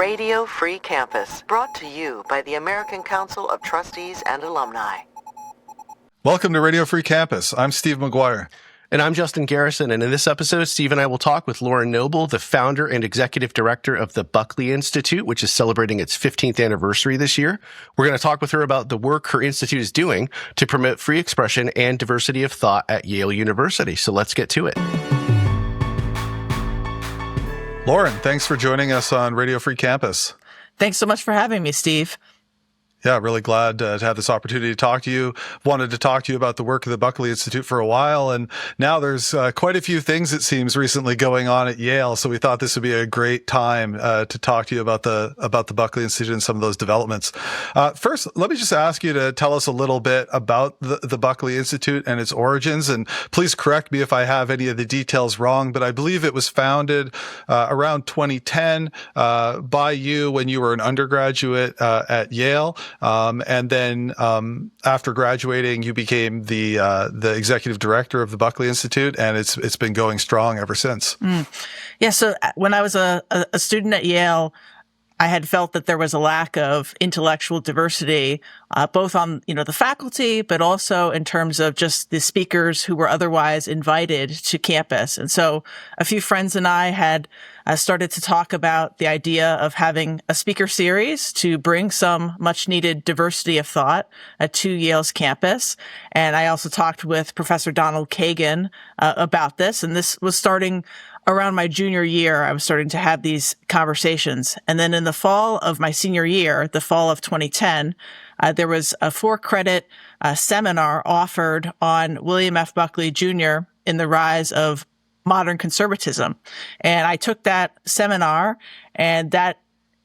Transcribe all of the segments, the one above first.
Radio Free Campus, brought to you by the American Council of Trustees and Alumni. Welcome to Radio Free Campus. I'm Steve McGuire. And I'm Justin Garrison, and in this episode, Steve and I will talk with Lauren Noble, the founder and executive director of the Buckley Institute, which is celebrating its 15th anniversary this year. We're going to talk with her about the work her institute is doing to promote free expression and diversity of thought at Yale University. So let's get to it. Lauren, thanks for joining us on Radio Free Campus. Thanks so much for having me, Steve. Yeah, really glad to have this opportunity to talk to you. Wanted to talk to you about the work of the Buckley Institute for a while, and now there's quite a few things, it seems, recently going on at Yale. So we thought this would be a great time to talk to you about the Buckley Institute and some of those developments. First, let me just ask you to tell us a little bit about the Buckley Institute and its origins, and please correct me if I have any of the details wrong, but I believe it was founded around 2010 by you when you were an undergraduate at Yale. And then after graduating, you became the executive director of the Buckley Institute, and it's been going strong ever since. Yeah. So when I was a student at Yale, I had felt that there was a lack of intellectual diversity, both on, the faculty, but also in terms of just the speakers who were otherwise invited to campus. And so a few friends and I had started to talk about the idea of having a speaker series to bring some much needed diversity of thought to Yale's campus. And I also talked with Professor Donald Kagan about this. And this was starting around my junior year. I was starting to have these conversations. And then in the fall of my senior year, the fall of 2010, there was a 4-credit seminar offered on William F. Buckley Jr. in the rise of modern conservatism. And I took that seminar, and that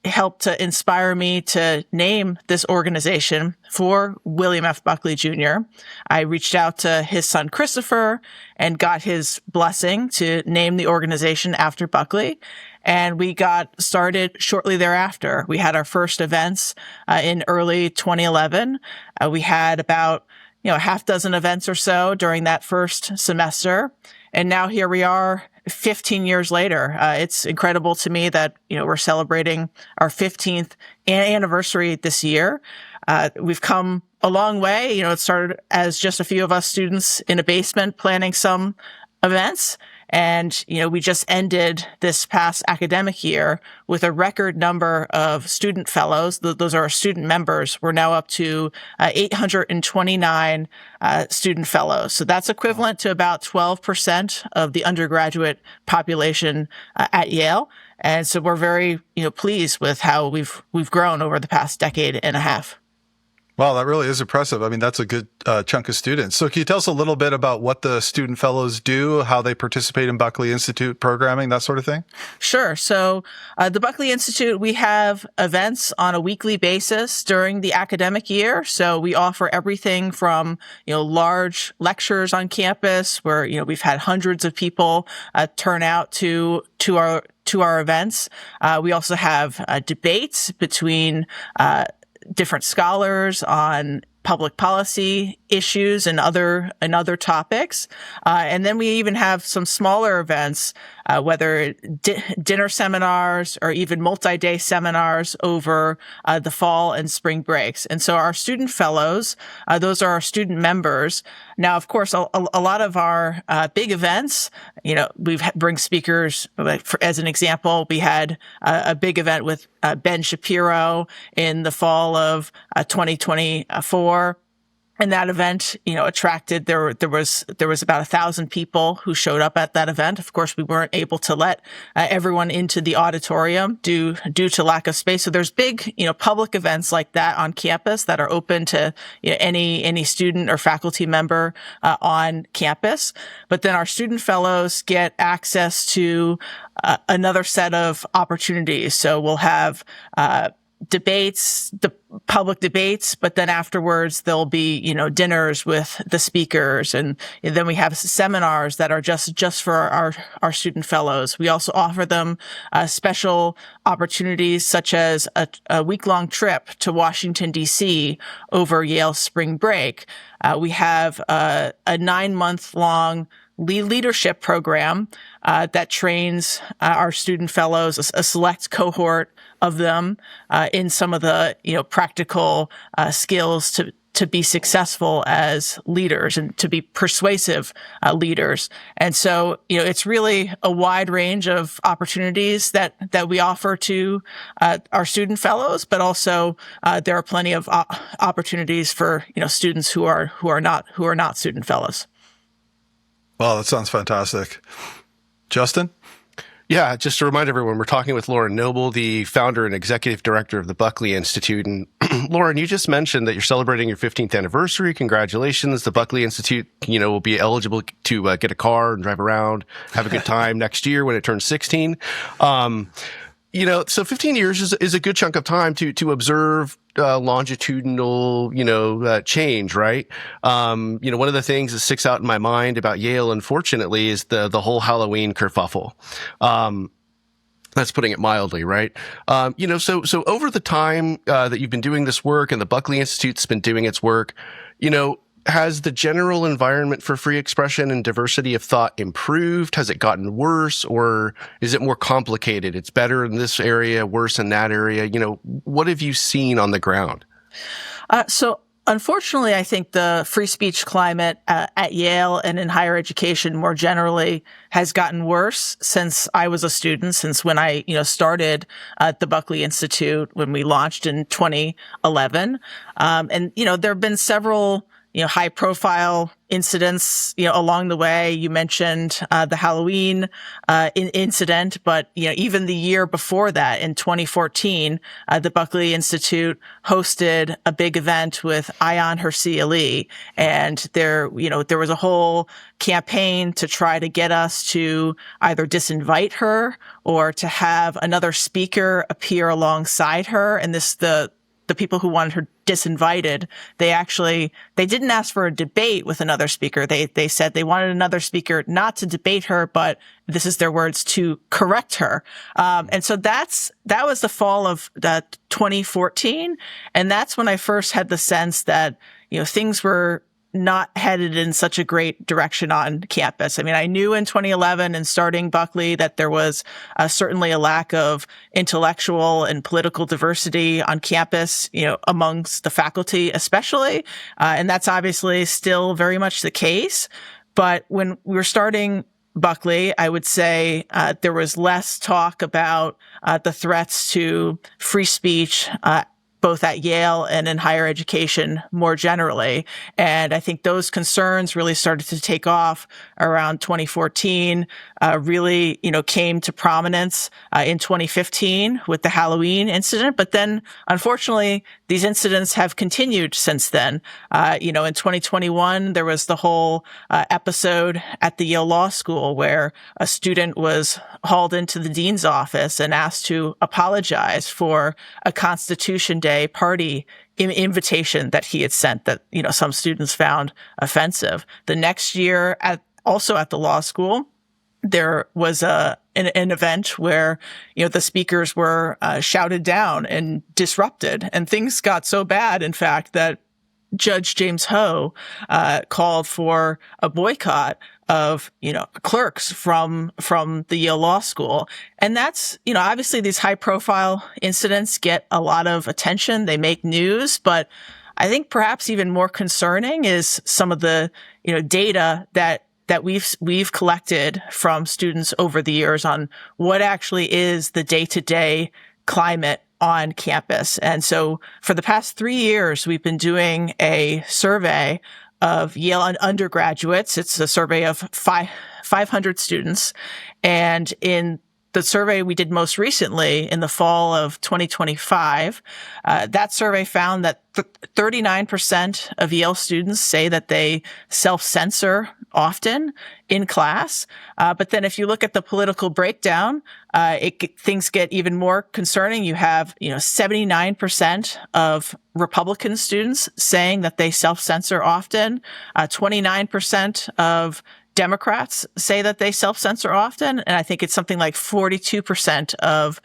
helped to inspire me to name this organization for William F. Buckley Jr. I reached out to his son, Christopher, and got his blessing to name the organization after Buckley. And we got started shortly thereafter. We had our first events in early 2011. We had about a half dozen events or so during that first semester. And now here we are 15 years later. It's incredible to me that, we're celebrating our 15th anniversary this year. We've come a long way. It started as just a few of us students in a basement planning some events. And, we just ended this past academic year with a record number of student fellows. Those are our student members. We're now up to 829 student fellows. So that's equivalent to about 12% of the undergraduate population at Yale. And so we're very, pleased with how we've grown over the past decade and a half. Wow, that really is impressive. I mean, that's a good chunk of students. So can you tell us a little bit about what the student fellows do, how they participate in Buckley Institute programming, that sort of thing? Sure. So the Buckley Institute, we have events on a weekly basis during the academic year. So we offer everything from, large lectures on campus where, we've had hundreds of people turn out to our events. We also have debates between different scholars on public policy issues and other topics. And then we even have some smaller events, whether dinner seminars or even multi-day seminars over the fall and spring breaks. And so our student fellows, those are our student members. Now, of course, a lot of our big events, we bring speakers. As an example, we had a big event with Ben Shapiro in the fall of 2024. And that event, attracted, there was about 1,000 people who showed up at that event. Of course, we weren't able to let everyone into the auditorium due to lack of space. So there's big, public events like that on campus that are open to any student or faculty member on campus. But then our student fellows get access to another set of opportunities. So we'll have debates, the public debates, but then afterwards there'll be, dinners with the speakers. And then we have seminars that are just for our student fellows. We also offer them special opportunities such as a week-long trip to Washington, D.C. over Yale spring break. We have a 9-month-long leadership program that trains our student fellows, a select cohort of them, in some of the practical skills to be successful as leaders and to be persuasive leaders. And so, it's really a wide range of opportunities that we offer to our student fellows, but also there are plenty of opportunities for students who are not student fellows. Wow, that sounds fantastic. Justin? Yeah, just to remind everyone, we're talking with Lauren Noble, the founder and executive director of the Buckley Institute. And Lauren, you just mentioned that you're celebrating your 15th anniversary. Congratulations. The Buckley Institute, will be eligible to get a car and drive around, have a good time next year when it turns 16. So 15 years is a good chunk of time to observe longitudinal, change, right? One of the things that sticks out in my mind about Yale, unfortunately, is the whole Halloween kerfuffle. That's putting it mildly, right? So over the time that you've been doing this work and the Buckley Institute's been doing its work, has the general environment for free expression and diversity of thought improved? Has it gotten worse, or is it more complicated? It's better in this area, worse in that area. What have you seen on the ground? So unfortunately, I think the free speech climate at Yale and in higher education more generally has gotten worse since I was a student, since when I started at the Buckley Institute when we launched in 2011. And there have been several high profile incidents, along the way. You mentioned the Halloween incident, but even the year before that, in 2014, the Buckley Institute hosted a big event with Ayaan Hirsi Ali, and there was a whole campaign to try to get us to either disinvite her or to have another speaker appear alongside her. And the people who wanted her disinvited, they didn't ask for a debate with another speaker. They said they wanted another speaker not to debate her, but this is their words, to correct her. And so that was the fall of 2014. And that's when I first had the sense that, things were not headed in such a great direction on campus. I mean, I knew in 2011 and starting Buckley that there was certainly a lack of intellectual and political diversity on campus, amongst the faculty especially. And that's obviously still very much the case. But when we were starting Buckley, I would say there was less talk about the threats to free speech both at Yale and in higher education more generally. And I think those concerns really started to take off around 2014, really, came to prominence in 2015 with the Halloween incident. But then, unfortunately, these incidents have continued since then. In 2021, there was the whole episode at the Yale Law School where a student was hauled into the dean's office and asked to apologize for a Constitution Day party invitation that he had sent that, some students found offensive. The next year, also at the law school, there was an event where, the speakers were shouted down and disrupted. And things got so bad, in fact, that Judge James Ho called for a boycott of, clerks from the Yale Law School. And that's, obviously these high profile incidents get a lot of attention. They make news, but I think perhaps even more concerning is some of the, data that we've collected from students over the years on what actually is the day-to-day climate on campus. And so for the past 3 years, we've been doing a survey of Yale undergraduates. It's a survey of 500 students. And in the survey we did most recently in the fall of 2025, that survey found that 39% of Yale students say that they self-censor often in class. But then if you look at the political breakdown, things get even more concerning. You have, 79% of Republican students saying that they self-censor often, 29% of Democrats say that they self-censor often, and I think it's something like 42% of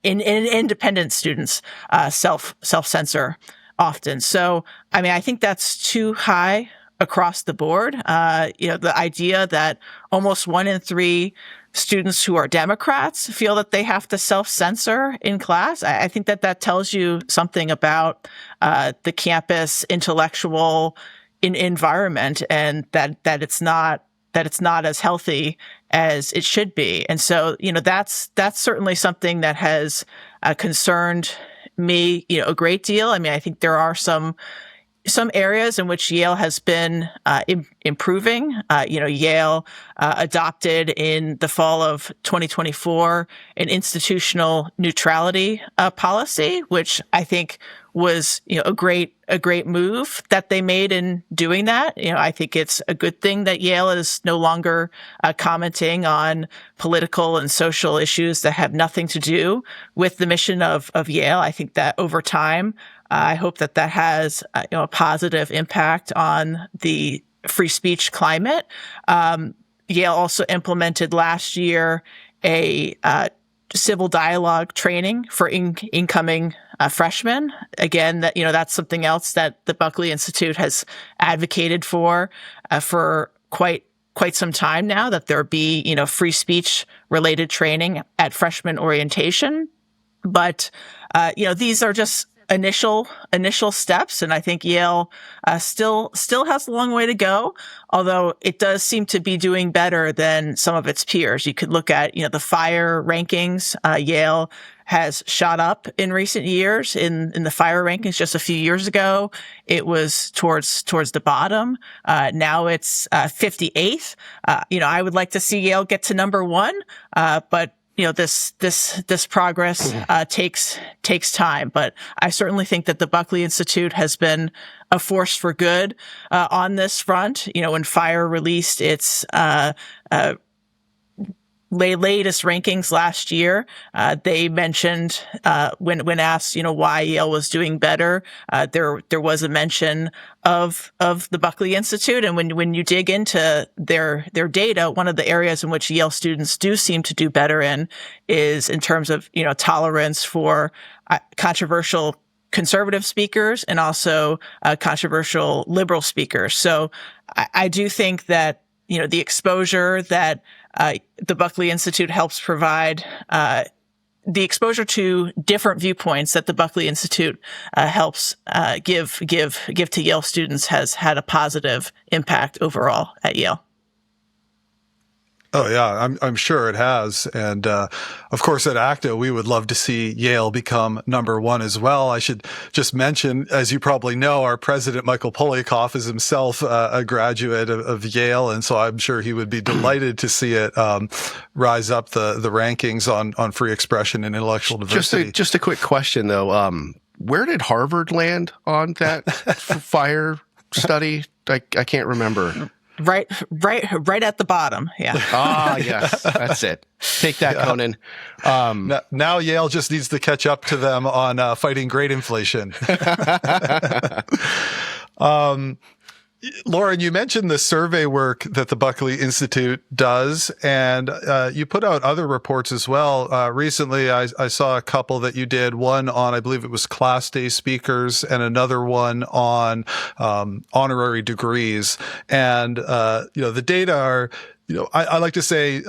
independent students self-censor often. So, I think that's too high across the board. The idea that almost 1 in 3 students who are Democrats feel that they have to self-censor in class. I think that tells you something about the campus intellectual environment, and that it's not as healthy as it should be. And so, that's certainly something that has concerned me, a great deal. I mean, I think there are some areas in which Yale has been improving. Yale adopted in the fall of 2024 an institutional neutrality policy, which I think was a great move that they made in doing that. I think it's a good thing that Yale is no longer commenting on political and social issues that have nothing to do with the mission of Yale. I think that over time, I hope that has a positive impact on the free speech climate. Yale also implemented last year a civil dialogue training for incoming freshmen. Again, that's something else that the Buckley Institute has advocated for quite some time now, that there be free speech related training at freshman orientation. But these are just initial steps, and I think Yale still has a long way to go, although it does seem to be doing better than some of its peers. You could look at the FIRE rankings. Yale has shot up in recent years in the FIRE rankings. Just a few years ago, it was towards the bottom. Now it's 58th. I would like to see Yale get to number 1, but this progress takes time, but I certainly think that the Buckley Institute has been a force for good on this front. When FIRE released its latest rankings last year, they mentioned when asked why Yale was doing better, there was a mention of the Buckley Institute. And when you dig into their data, one of the areas in which Yale students do seem to do better in is in terms of tolerance for controversial conservative speakers and also controversial liberal speakers. So I do think that the exposure that the Buckley Institute helps provide, the exposure to different viewpoints that the Buckley Institute helps give to Yale students has had a positive impact overall at Yale. Oh yeah, I'm sure it has, and of course at ACTA we would love to see Yale become number 1 as well. I should just mention, as you probably know, our president Michael Polikoff is himself a graduate of Yale, and so I'm sure he would be delighted to see it rise up the rankings on free expression and intellectual diversity. Just a quick question though, where did Harvard land on that FIRE study? I can't remember. Right at the bottom. Yeah. Yes, that's it. Take that, Conan. Now Yale just needs to catch up to them on fighting grade inflation. Lauren, you mentioned the survey work that the Buckley Institute does, and you put out other reports as well. Recently, I saw a couple that you did, one on, I believe it was Class Day speakers, and another one on honorary degrees. And, the data are, I like to say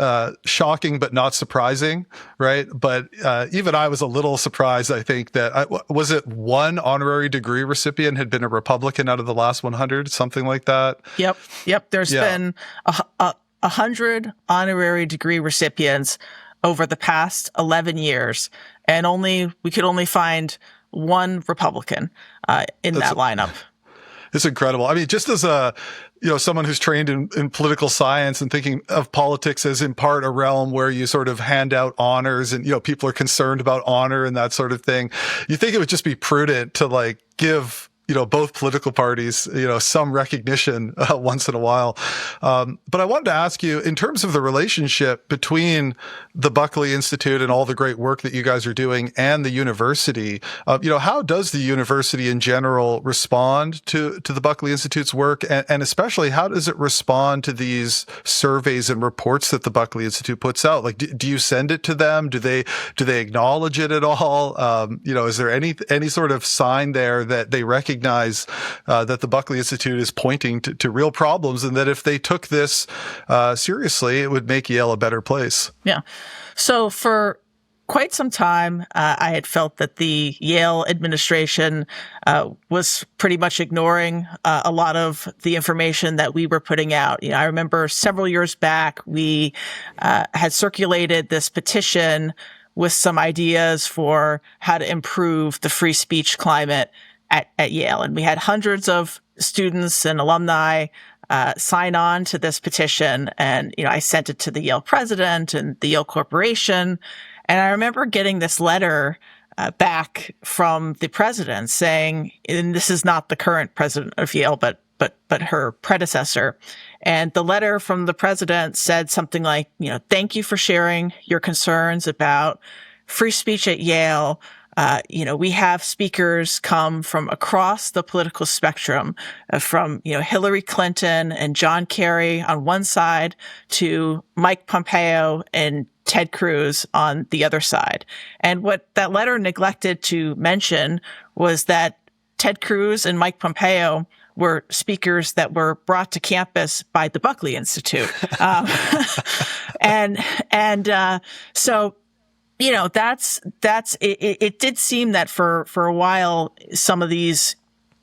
shocking but not surprising, right? But even I was a little surprised, I think, that was it one honorary degree recipient had been a Republican out of the last 100, something like that? Yep. There's been 100 honorary degree recipients over the past 11 years, and we could only find one Republican in that lineup. It's incredible. I mean, just as someone who's trained in political science and thinking of politics as in part a realm where you sort of hand out honors and, people are concerned about honor and that sort of thing, you think it would just be prudent to give both political parties, some recognition once in a while. But I wanted to ask you, in terms of the relationship between the Buckley Institute and all the great work that you guys are doing and the university, how does the university in general respond to the Buckley Institute's work? And especially, how does it respond to these surveys and reports that the Buckley Institute puts out? Do you send it to them? Do they acknowledge it at all? Is there any sort of sign there that they recognize recognize that the Buckley Institute is pointing to real problems, and that if they took this seriously, it would make Yale a better place. Yeah. So for quite some time, I had felt that the Yale administration was pretty much ignoring a lot of the information that we were putting out. I remember several years back, we had circulated this petition with some ideas for how to improve the free speech climate at Yale. And we had hundreds of students and alumni sign on to this petition. And, I sent it to the Yale president and the Yale Corporation. And I remember getting this letter back from the president saying, and this is not the current president of Yale, but her predecessor. And the letter from the president said something like, thank you for sharing your concerns about free speech at Yale. We have speakers come from across the political spectrum, from, Hillary Clinton and John Kerry on one side to Mike Pompeo and Ted Cruz on the other side. And what that letter neglected to mention was that Ted Cruz and Mike Pompeo were speakers that were brought to campus by the Buckley Institute. So, it did seem that for a while, some of these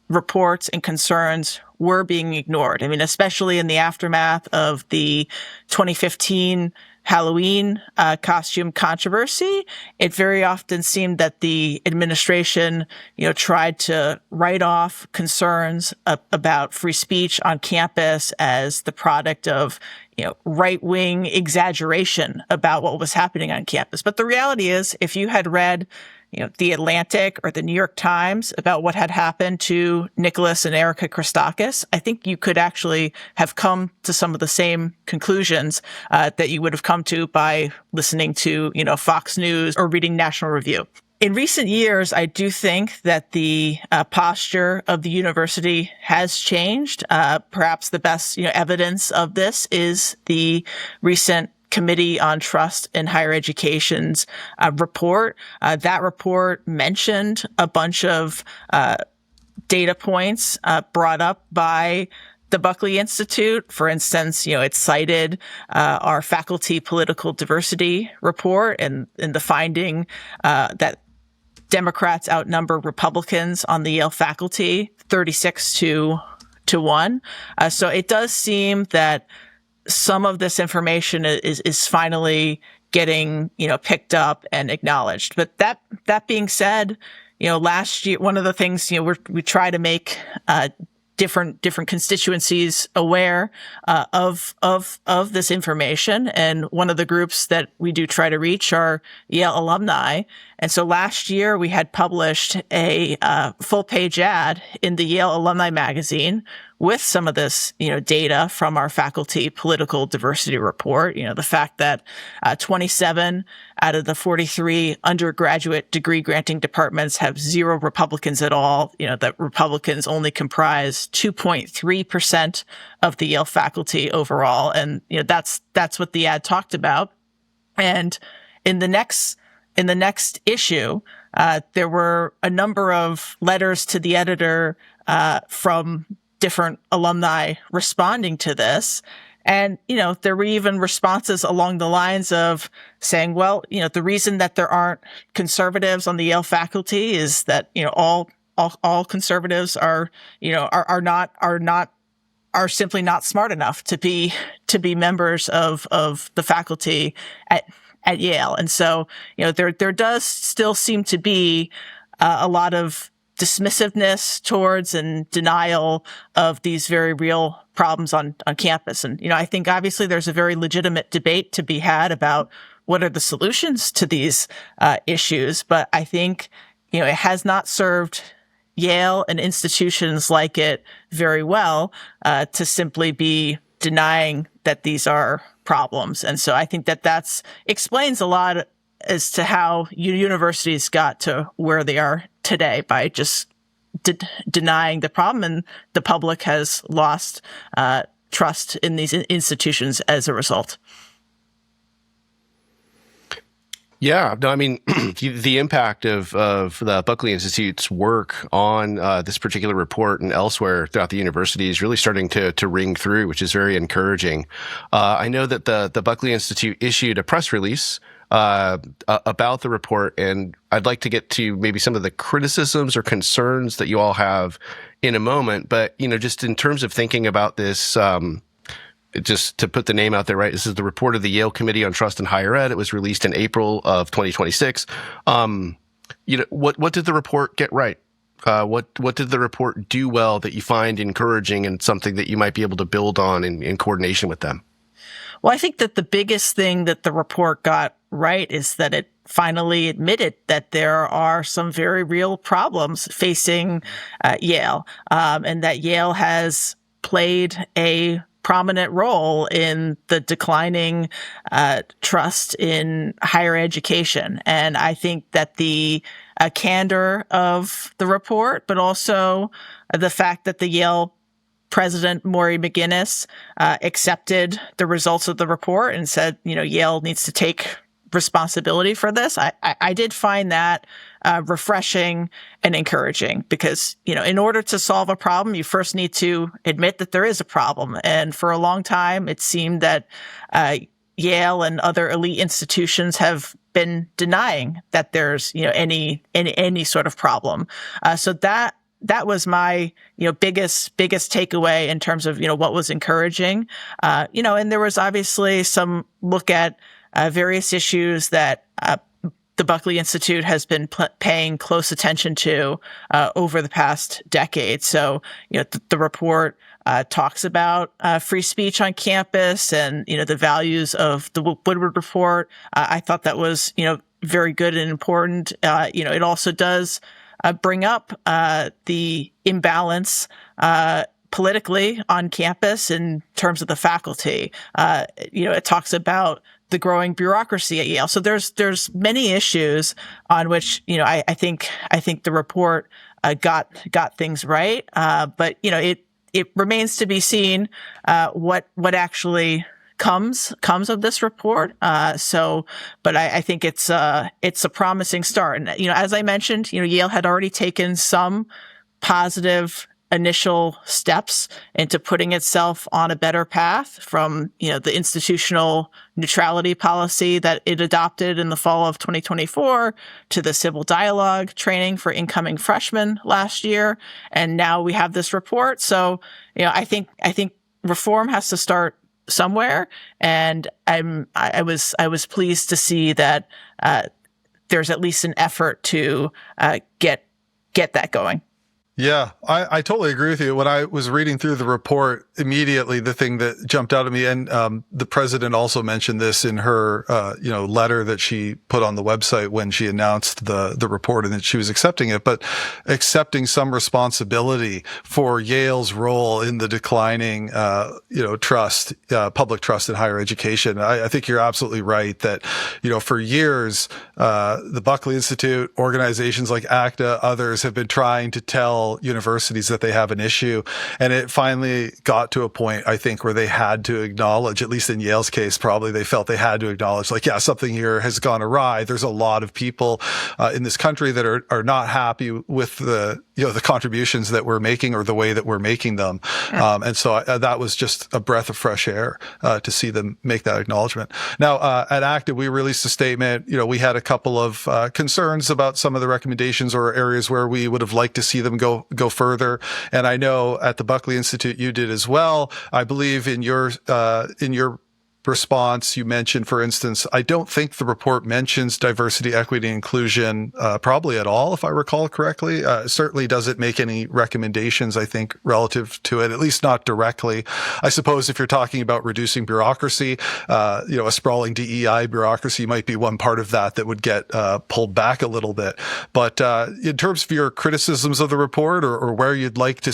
reports and concerns were being ignored. I mean, especially in the aftermath of the 2015 Halloween costume controversy, it very often seemed that the administration, tried to write off concerns about free speech on campus as the product of, right-wing exaggeration about what was happening on campus. But the reality is, if you had read The Atlantic or the New York Times about what had happened to Nicholas and Erica Christakis, I think you could actually have come to some of the same conclusions that you would have come to by listening to, Fox News or reading National Review. In recent years, I do think that the posture of the university has changed. Perhaps the best, evidence of this is the recent Committee on Trust in Higher Education's report. That report mentioned a bunch of data points brought up by the Buckley Institute. For instance, it cited our faculty political diversity report and the finding that Democrats outnumber Republicans on the Yale faculty 36 to 1. So it does seem that some of this information is finally getting, picked up and acknowledged. But that being said, last year, one of the things, we try to make different constituencies aware of this information. And one of the groups that we do try to reach are Yale alumni. And so last year we had published a full page ad in the Yale Alumni Magazine with some of this, data from our faculty political diversity report. The fact that 27 out of the 43 undergraduate degree granting departments have 0 Republicans at all. That Republicans only comprise 2.3% of the Yale faculty overall, and that's what the ad talked about. And in the next issue, there were a number of letters to the editor from different alumni responding to this. And, there were even responses along the lines of saying, well, the reason that there aren't conservatives on the Yale faculty is that, all conservatives are simply not smart enough to be members of the faculty at Yale. And so, there does still seem to be a lot of dismissiveness towards and denial of these very real problems on campus. And, I think obviously there's a very legitimate debate to be had about what are the solutions to these issues. But I think, it has not served Yale and institutions like it very well to simply be denying that these are problems. And so I think that explains a lot as to how universities got to where they are today by just denying the problem, and the public has lost trust in these institutions as a result. Yeah, no, I mean, the impact of the Buckley Institute's work on this particular report and elsewhere throughout the university is really starting to ring through, which is very encouraging. I know that the Buckley Institute issued a press release about the report, and I'd like to get to maybe some of the criticisms or concerns that you all have in a moment. But, just in terms of thinking about this, just to put the name out there, right? This is the report of the Yale Committee on Trust in Higher Ed. It was released in April of 2026. What did the report get right? What did the report do well that you find encouraging and something that you might be able to build on in coordination with them? Well, I think that the biggest thing that the report got right is that it finally admitted that there are some very real problems facing Yale, and that Yale has played a prominent role in the declining trust in higher education. And I think that the candor of the report, but also the fact that the Yale President Maury McGuinness accepted the results of the report and said, Yale needs to take responsibility for this. I did find that refreshing and encouraging because, in order to solve a problem, you first need to admit that there is a problem. And for a long time, it seemed that Yale and other elite institutions have been denying that there's, any sort of problem. So that was my, biggest takeaway in terms of, what was encouraging. And there was obviously some look at various issues that the Buckley Institute has been paying close attention to over the past decade. So, the report talks about free speech on campus and, the values of the Woodward Report. I thought that was, very good and important. It also does bring up the imbalance politically on campus in terms of the faculty. It talks about the growing bureaucracy at Yale. So there's many issues on which, I think the report got things right. But it remains to be seen what actually comes of this report. But I think it's a promising start. And as I mentioned, Yale had already taken some positive initial steps into putting itself on a better path from, the institutional neutrality policy that it adopted in the fall of 2024 to the civil dialogue training for incoming freshmen last year. And now we have this report. So, I think reform has to start somewhere. And I was pleased to see that, there's at least an effort to, get that going. Yeah, I totally agree with you. When I was reading through the report, immediately the thing that jumped out at me, and the president also mentioned this in her, letter that she put on the website when she announced the report and that she was accepting it, but accepting some responsibility for Yale's role in the declining, trust, public trust in higher education. I think you're absolutely right that, for years, the Buckley Institute, organizations like ACTA, others have been trying to tell universities that they have an issue. And it finally got to a point, I think, where they had to acknowledge, at least in Yale's case, probably they felt they had to acknowledge, something here has gone awry. There's a lot of people in this country that are not happy with the contributions that we're making or the way that we're making them. And so that was just a breath of fresh air to see them make that acknowledgement. Now, at ACTA, we released a statement. We had a couple of concerns about some of the recommendations or areas where we would have liked to see them go further. And I know at the Buckley Institute you did as well. I believe in your response, you mentioned, for instance, I don't think the report mentions diversity, equity, and inclusion probably at all, if I recall correctly. Certainly doesn't make any recommendations, I think, relative to it, at least not directly. I suppose if you're talking about reducing bureaucracy, a sprawling DEI bureaucracy might be one part of that would get pulled back a little bit. But in terms of your criticisms of the report or where you'd like to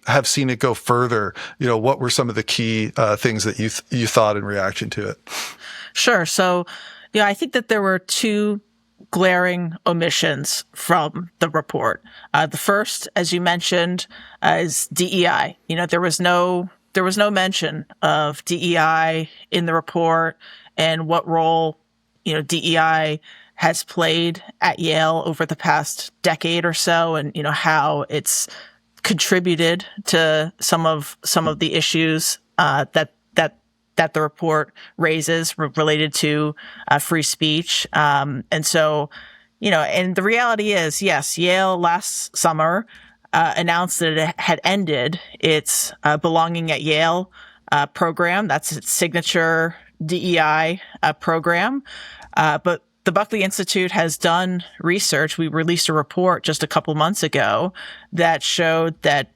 have seen it go further, what were some of the key things that you thought in reaction to it? Sure. So, I think that there were two glaring omissions from the report. The first, as you mentioned, is DEI. There was no mention of DEI in the report and what role DEI has played at Yale over the past decade or so, and how it's contributed to some of the issues that the report raises related to free speech. And so, and the reality is, yes, Yale last summer announced that it had ended its Belonging at Yale program. That's its signature DEI program. But the Buckley Institute has done research. We released a report just a couple months ago that showed that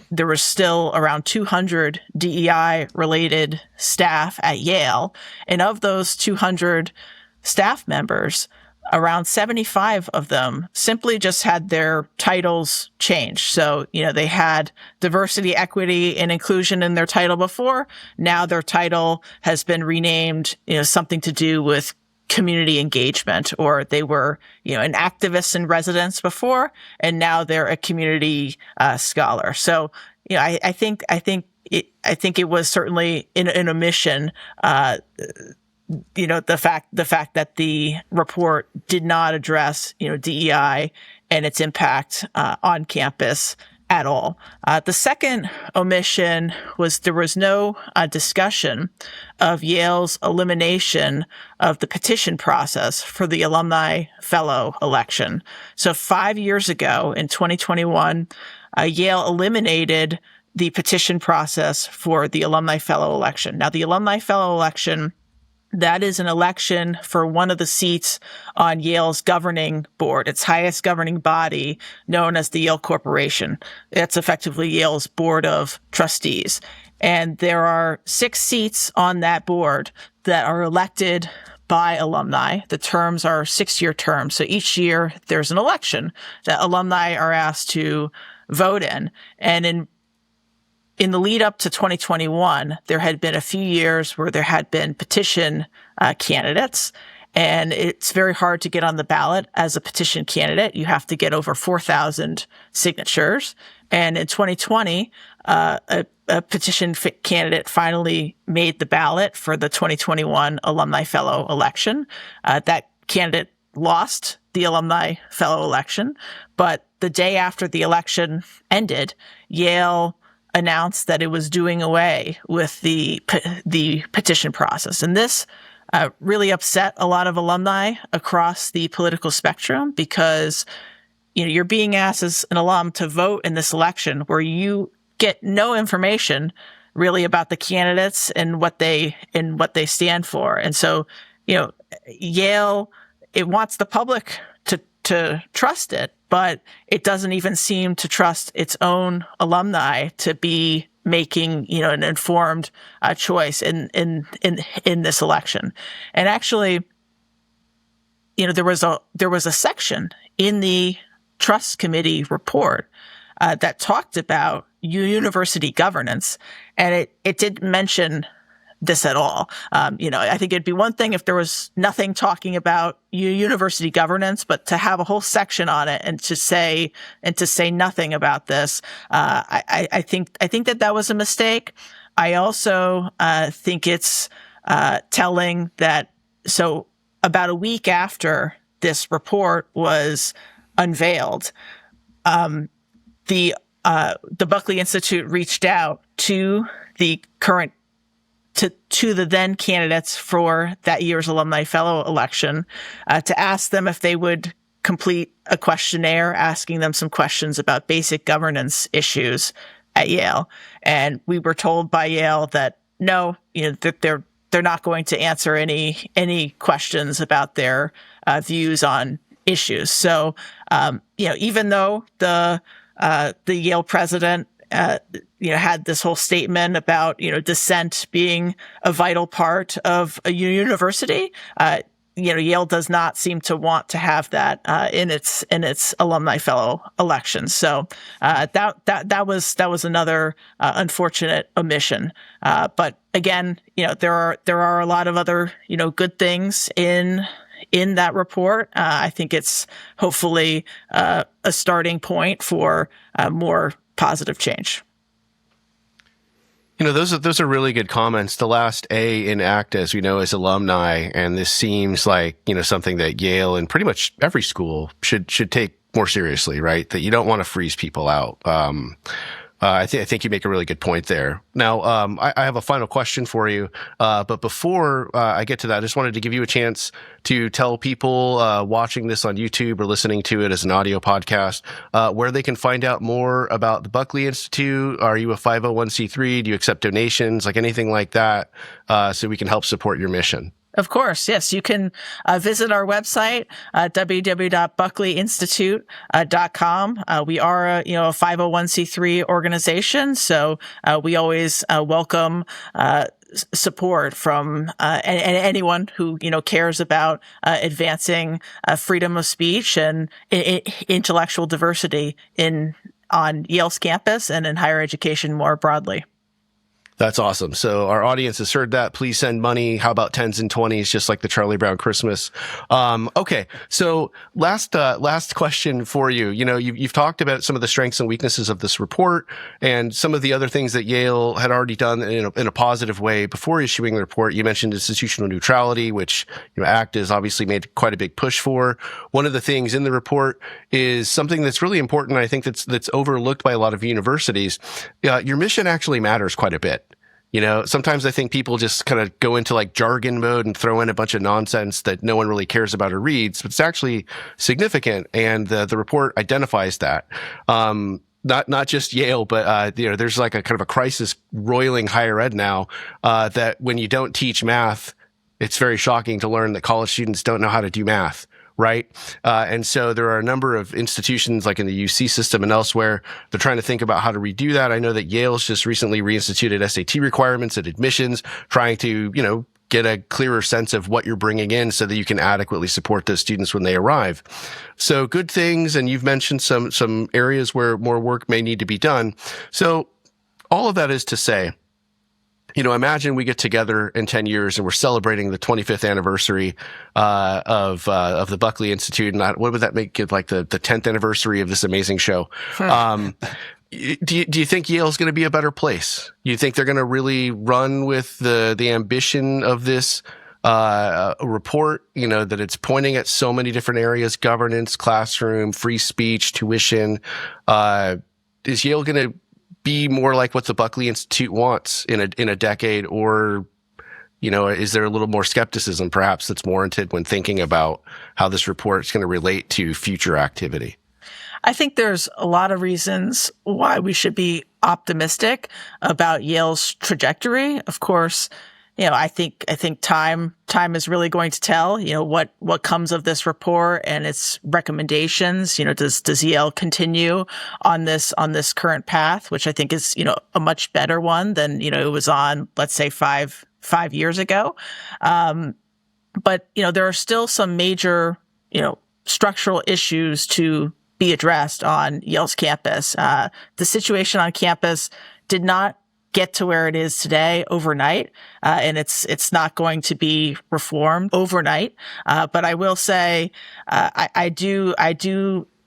there was still around 200 DEI-related staff at Yale. And of those 200 staff members, around 75 of them simply just had their titles changed. So, they had diversity, equity, and inclusion in their title before. Now their title has been renamed, something to do with community engagement, or they were, an activist in residence before, and now they're a community scholar. So, I think it was certainly an omission. The fact that the report did not address, DEI and its impact on campus at all. The second omission was there was no discussion of Yale's elimination of the petition process for the alumni fellow election. So 5 years ago, in 2021, Yale eliminated the petition process for the alumni fellow election. Now, the alumni fellow election, that is an election for one of the seats on Yale's governing board, its highest governing body, known as the Yale Corporation. That's effectively Yale's board of trustees. And there are 6 seats on that board that are elected by alumni. The terms are 6-year terms. So each year there's an election that alumni are asked to vote in. And in the lead up to 2021, there had been a few years where there had been petition candidates, and it's very hard to get on the ballot as a petition candidate. You have to get over 4,000 signatures. And in 2020, a petition candidate finally made the ballot for the 2021 Alumni Fellow election. That candidate lost the Alumni Fellow election, but the day after the election ended, Yale announced that it was doing away with the petition process. And this really upset a lot of alumni across the political spectrum, because you're being asked as an alum to vote in this election where you get no information really about the candidates and what they stand for. And so, Yale, it wants the public to trust it, but it doesn't even seem to trust its own alumni to be making, an informed choice in this election. And actually, there was a section in the Trust Committee report that talked about university governance, and it didn't mention this at all. I think it'd be one thing if there was nothing talking about university governance, but to have a whole section on it and to say nothing about this, I think that was a mistake. I also think it's telling that, so about a week after this report was unveiled, the Buckley Institute reached out to the current to the then candidates for that year's Alumni Fellow election to ask them if they would complete a questionnaire asking them some questions about basic governance issues at Yale. And we were told by Yale that no, that they're not going to answer any questions about their views on issues. So, even though the Yale president had this whole statement about, dissent being a vital part of a university, Yale does not seem to want to have that in its alumni fellow elections. So that was another unfortunate omission. But again, there are a lot of other good things in that report. I think it's hopefully a starting point for more positive change. Those are really good comments. The last A in ACT, as we know, is alumni, and this seems like something that Yale and pretty much every school should take more seriously, right? That you don't want to freeze people out. I think you make a really good point there. Now, I have a final question for you. But before I get to that, I just wanted to give you a chance to tell people watching this on YouTube or listening to it as an audio podcast where they can find out more about the Buckley Institute. Are you a 501c3? Do you accept donations, like anything like that, so we can help support your mission? Of course, yes. You can visit our website, www.buckleyinstitute.com. We are a 501c3 organization, so we always welcome support from anyone who cares about advancing freedom of speech and intellectual diversity on Yale's campus and in higher education more broadly. That's awesome. So our audience has heard that. Please send money. How about 10s and 20s, just like the Charlie Brown Christmas? Okay. So last question for you. You've talked about some of the strengths and weaknesses of this report and some of the other things that Yale had already done in a positive way before issuing the report. You mentioned institutional neutrality, which ACT has obviously made quite a big push for. One of the things in the report is something that's really important. I think that's overlooked by a lot of universities. Your mission actually matters quite a bit. Sometimes I think people just kind of go into like jargon mode and throw in a bunch of nonsense that no one really cares about or reads, but it's actually significant. And the report identifies that. Not just Yale, but there's like a kind of a crisis roiling higher ed now, that when you don't teach math, it's very shocking to learn that college students don't know how to do math. Right. And so there are a number of institutions like in the UC system and elsewhere. They're trying to think about how to redo that. I know that Yale's just recently reinstituted SAT requirements at admissions, trying to, get a clearer sense of what you're bringing in so that you can adequately support those students when they arrive. So good things. And you've mentioned some areas where more work may need to be done. So all of that is to say, imagine we get together in 10 years and we're celebrating the 25th anniversary of the Buckley Institute. And what would that make it, like the 10th anniversary of this amazing show? Do you think Yale's going to be a better place? You think they're going to really run with the ambition of this report, that it's pointing at so many different areas: governance, classroom, free speech, tuition? Is Yale going to be more like what the Buckley Institute wants in a decade, or is there a little more skepticism perhaps that's warranted when thinking about how this report is going to relate to future activity? I think there's a lot of reasons why we should be optimistic about Yale's trajectory. Of course, I think time is really going to tell, what comes of this report and its recommendations. Does Yale continue on this current path, which I think is, a much better one than, it was on, let's say 5 years ago. But, there are still some major, structural issues to be addressed on Yale's campus. The situation on campus did not get to where it is today overnight, and it's not going to be reformed overnight. But I will say, I do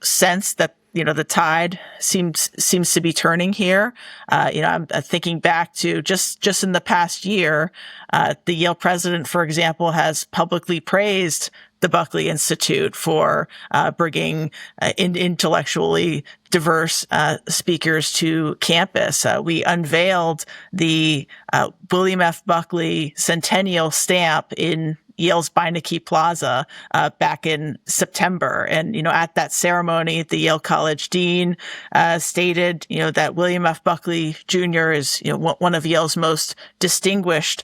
sense that the tide seems to be turning here. I'm thinking back to just in the past year, the Yale president, for example, has publicly praised the Buckley Institute for bringing intellectually diverse speakers to campus. We unveiled the William F. Buckley Centennial Stamp in Yale's Beinecke Plaza back in September. And, at that ceremony, the Yale College Dean stated, that William F. Buckley Jr. is, one of Yale's most distinguished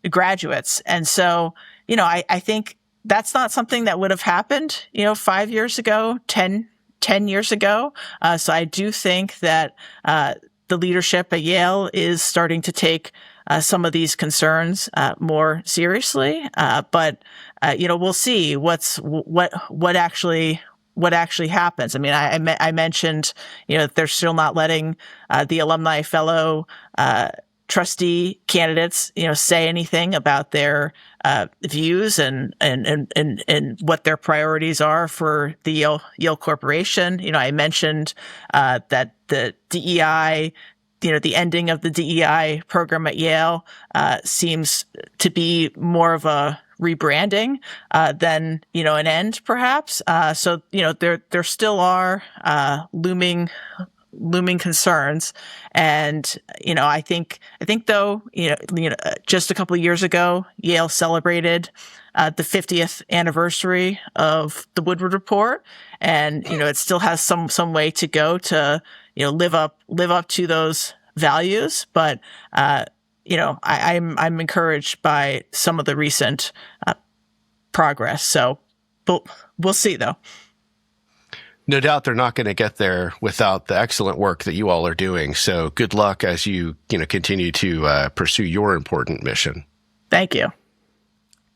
graduates. And so, I think that's not something that would have happened, 5 years ago, 10 years ago. So I do think that the leadership at Yale is starting to take some of these concerns more seriously. But we'll see what actually happens. I mean, I mentioned, they're still not letting the alumni fellow trustee candidates, say anything about their views and what their priorities are for the Yale Corporation. I mentioned that the DEI the ending of the DEI program at Yale seems to be more of a rebranding than an end, perhaps. So there still are looming concerns, and I think though just a couple of years ago, Yale celebrated the 50th anniversary of the Woodward Report, and it still has some way to go to live up to those values. But I'm encouraged by some of the recent progress. So we'll see, though. No doubt they're not going to get there without the excellent work that you all are doing. So good luck as you continue to pursue your important mission. Thank you.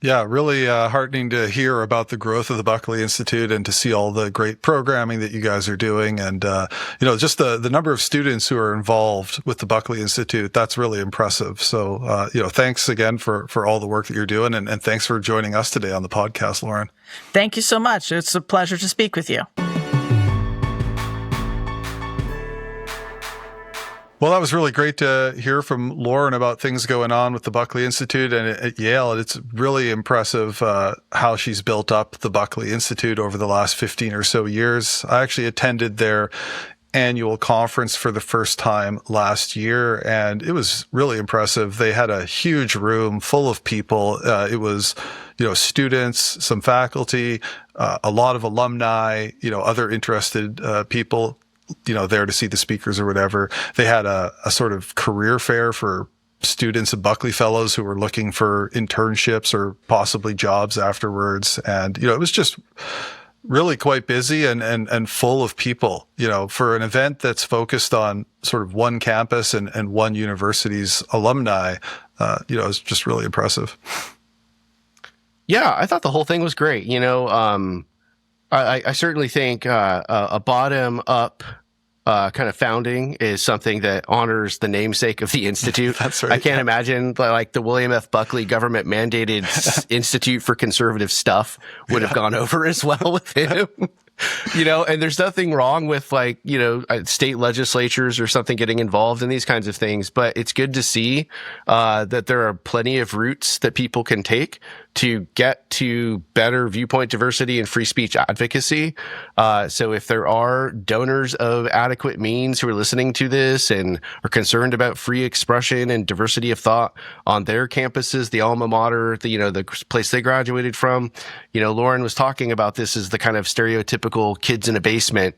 Yeah, really heartening to hear about the growth of the Buckley Institute and to see all the great programming that you guys are doing. And, just the number of students who are involved with the Buckley Institute, that's really impressive. So, thanks again for all the work that you're doing. And thanks for joining us today on the podcast, Lauren. Thank you so much. It's a pleasure to speak with you. Well, that was really great to hear from Lauren about things going on with the Buckley Institute and at Yale. And it's really impressive how she's built up the Buckley Institute over the last 15 or so years. I actually attended their annual conference for the first time last year, and it was really impressive. They had a huge room full of people. It was, students, some faculty, a lot of alumni, other interested people, there to see the speakers or whatever. They had a sort of career fair for students and Buckley fellows who were looking for internships or possibly jobs afterwards. And, it was just really quite busy and full of people, for an event that's focused on sort of one campus and one university's alumni. It's just really impressive. Yeah, I thought the whole thing was great. I certainly think a bottom-up kind of founding is something that honors the namesake of the Institute. That's right. I can't imagine like the William F. Buckley government-mandated Institute for Conservative Stuff would have gone over as well with him. And there's nothing wrong with state legislatures or something getting involved in these kinds of things, but it's good to see that there are plenty of routes that people can take to get to better viewpoint diversity and free speech advocacy. So if there are donors of adequate means who are listening to this and are concerned about free expression and diversity of thought on their campuses, the alma mater, the place they graduated from, Lauren was talking about this as the kind of stereotypical kids in a basement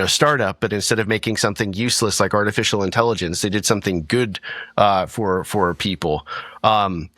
startup, but instead of making something useless like artificial intelligence, they did something good for people. This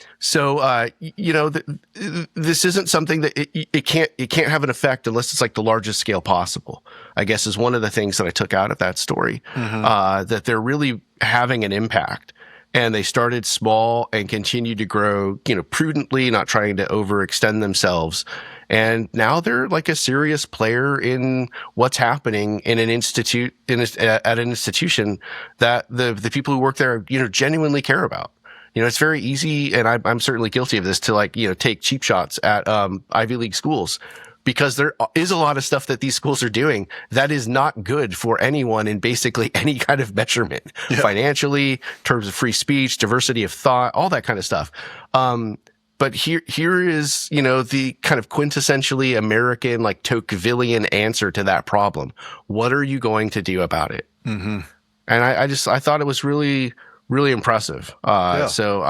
isn't something that it can't have an effect unless it's like the largest scale possible, I guess, is one of the things that I took out of that story. That they're really having an impact. And they started small and continued to grow, prudently, not trying to overextend themselves. And now they're like a serious player in what's happening in an institute, at an institution that the people who work there, genuinely care about. It's very easy, and I'm certainly guilty of this, to take cheap shots at Ivy League schools. Because there is a lot of stuff that these schools are doing that is not good for anyone in basically any kind of measurement, financially, in terms of free speech, diversity of thought, all that kind of stuff. But here is, the kind of quintessentially American, Tocquevillian answer to that problem. What are you going to do about it? Mm-hmm. And I thought it was really, really impressive. So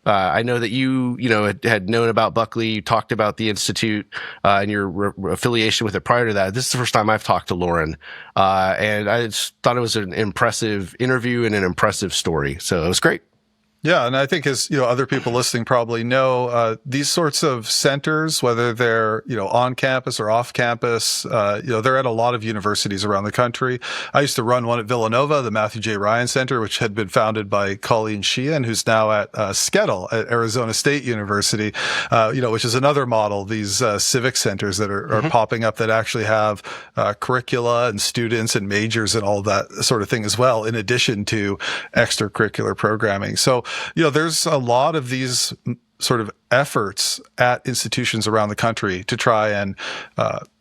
I know that you had known about Buckley, you talked about the Institute, and your affiliation with it prior to that. This is the first time I've talked to Lauren. And I just thought it was an impressive interview and an impressive story. So it was great. Yeah, and I think as other people listening probably know, these sorts of centers, whether they're on campus or off campus, they're at a lot of universities around the country. I used to run one at Villanova, the Matthew J. Ryan Center, which had been founded by Colleen Sheehan, who's now at Skettle at Arizona State University, which is another model. These civic centers that are popping up that actually have curricula and students and majors and all that sort of thing as well, in addition to extracurricular programming. So there's a lot of these sort of efforts at institutions around the country to try and